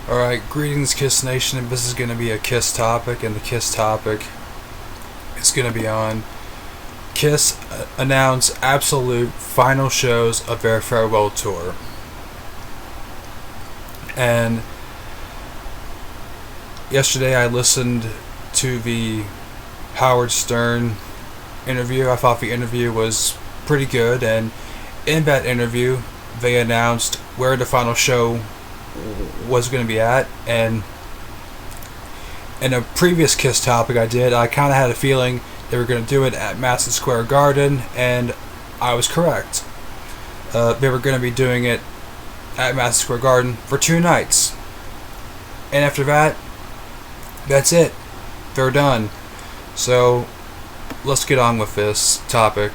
Alright, greetings Kiss Nation. This is going to be a Kiss topic, and the Kiss topic is going to be on Kiss announce absolute final shows of their farewell tour. And yesterday I listened to the Howard Stern interview. I thought the interview was pretty good, and in that interview they announced where the final show was going to be at. And in a previous Kiss topic I kind of had a feeling they were going to do it at Madison Square Garden, and I was correct. They were going to be doing it at Madison Square Garden for 2 nights, and after that, that's it. They're done. So let's get on with this topic.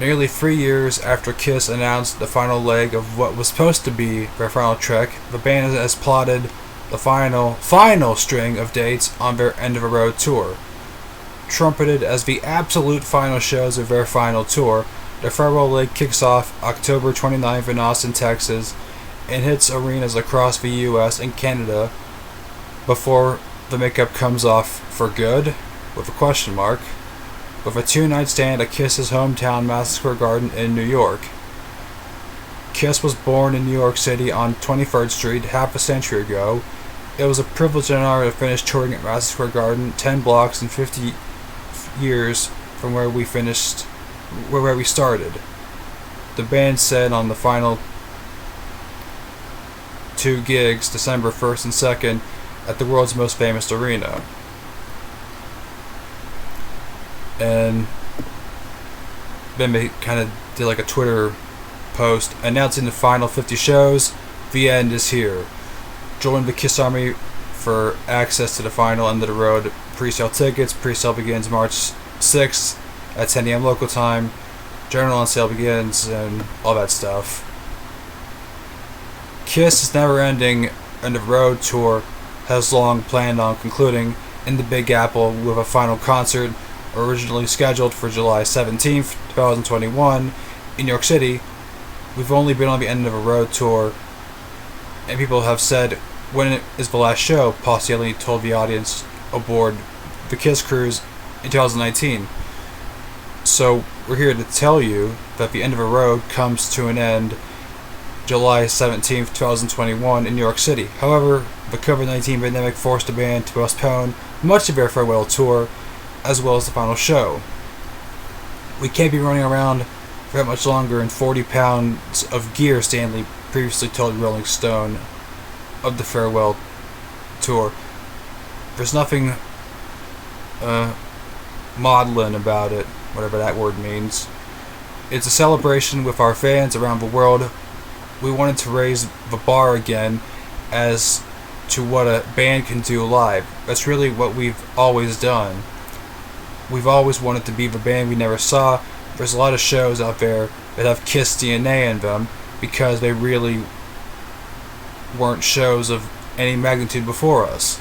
Nearly 3 years after Kiss announced the final leg of what was supposed to be their final trek, the band has plotted the final string of dates on their end of the road tour. Trumpeted as the absolute final shows of their final tour, the farewell leg kicks off October 29th in Austin, Texas, and hits arenas across the US and Canada before the makeup comes off for good, with a question mark, with a 2-night stand at Kiss's hometown Madison Square Garden in New York. Kiss was born in New York City on 23rd Street half a century ago. It was a privilege and honor to finish touring at Madison Square Garden 10 blocks and 50 years from where we started. The band said on the final 2 gigs, December 1st and 2nd, at the world's most famous arena. And then they kind of did like a Twitter post announcing the final 50 shows. The end is here. Join the Kiss Army for access to the final end of the road pre-sale tickets. Pre-sale begins March 6th at 10 a.m. local time. General on sale begins, and all that stuff. Kiss' never-ending end of road tour has long planned on concluding in the Big Apple with a final concert originally scheduled for July 17th, 2021 in New York City. We've only been on the end of a road tour, and people have said, when is the last show? Paul told the audience aboard the Kiss Cruise in 2019. So we're here to tell you that the end of a road comes to an end July 17th, 2021 in New York City. However, the COVID-19 pandemic forced the band to postpone much of their farewell tour, as well as the final show. We can't be running around for that much longer in 40 pounds of gear, Stanley previously told Rolling Stone of the farewell tour. There's nothing maudlin about it, whatever that word means. It's a celebration with our fans around the world. We wanted to raise the bar again as to what a band can do live. That's really what we've always done. We've always wanted to be the band we never saw. There's a lot of shows out there that have Kiss DNA in them because they really weren't shows of any magnitude before us.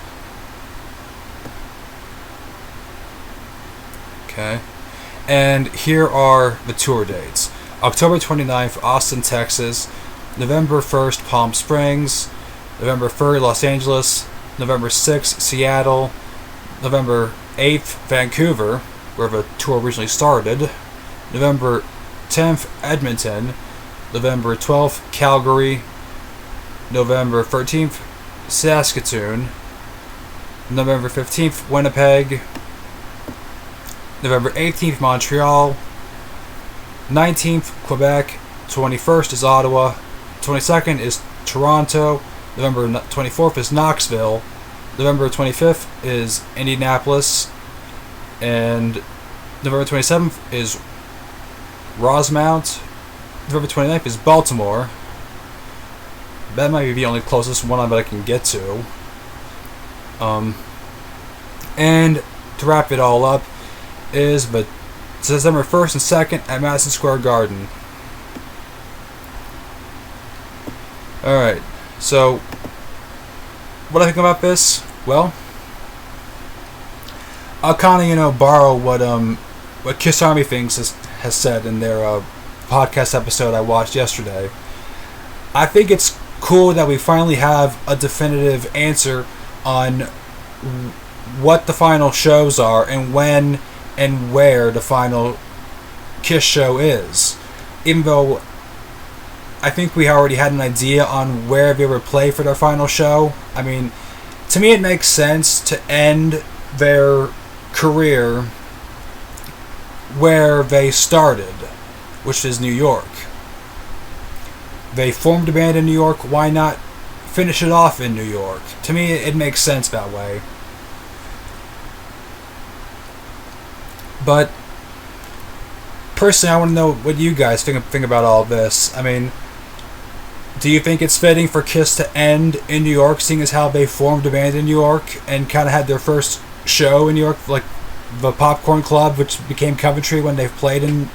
Okay. And here are the tour dates. October 29th, Austin, Texas. November 1st, Palm Springs. November 3rd, Los Angeles. November 6th, Seattle. November 8th, Vancouver, where the tour originally started. November 10th, Edmonton. November 12th, Calgary. November 13th, Saskatoon. November 15th, Winnipeg. November 18th, Montreal. 19th, Quebec. 21st is Ottawa. 22nd is Toronto. November 24th is Knoxville. November 25th is Indianapolis. And November 27th is Rosemount. November 29th is Baltimore. That might be the only closest one that I can get to. And to wrap it all up is the December 1st and 2nd at Madison Square Garden. Alright, so what I think about this? Well, I'll kind of, borrow what Kiss Army thinks has said in their podcast episode I watched yesterday. I think it's cool that we finally have a definitive answer on what the final shows are and when and where the final Kiss show is. Even though I think we already had an idea on where they would play for their final show. I mean, to me it makes sense to end their career where they started, which is New York. They formed a band in New York, why not finish it off in New York? To me, it makes sense that way. But personally, I want to know what you guys think about all of this. I mean, do you think it's fitting for Kiss to end in New York, seeing as how they formed a band in New York and kind of had their first show in New York, like the Popcorn Club, which became Coventry when they played in,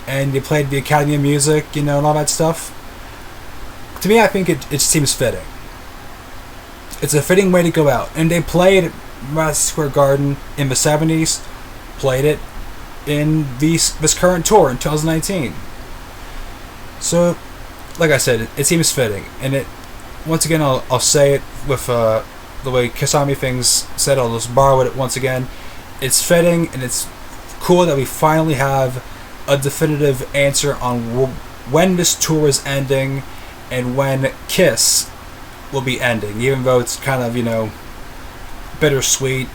and they played the Academy of Music, and all that stuff? To me, I think it seems fitting. It's a fitting way to go out. And they played at Madison Square Garden in the 70s, played it in this current tour in 2019. So, like I said, it seems fitting. And it, once again, I'll say it with the way Kiss Army things said, I'll just borrow it once again. It's fitting, and it's cool that we finally have a definitive answer on when this tour is ending and when Kiss will be ending, even though it's kind of, bittersweet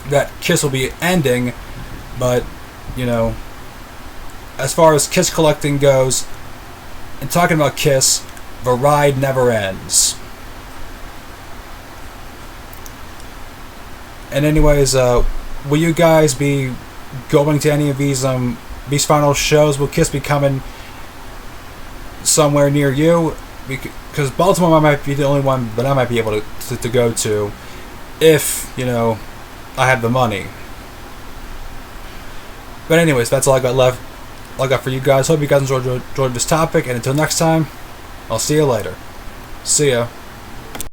that Kiss will be ending. But, as far as Kiss collecting goes, and talking about Kiss, the ride never ends. And anyways, will you guys be going to any of these final shows? Will Kiss be coming somewhere near you? Because Baltimore might be the only one that I might be able to go to if, I have the money. But anyways, that's all I got left. All I got for you guys. Hope you guys enjoyed this topic, and until next time, I'll see you later. See ya.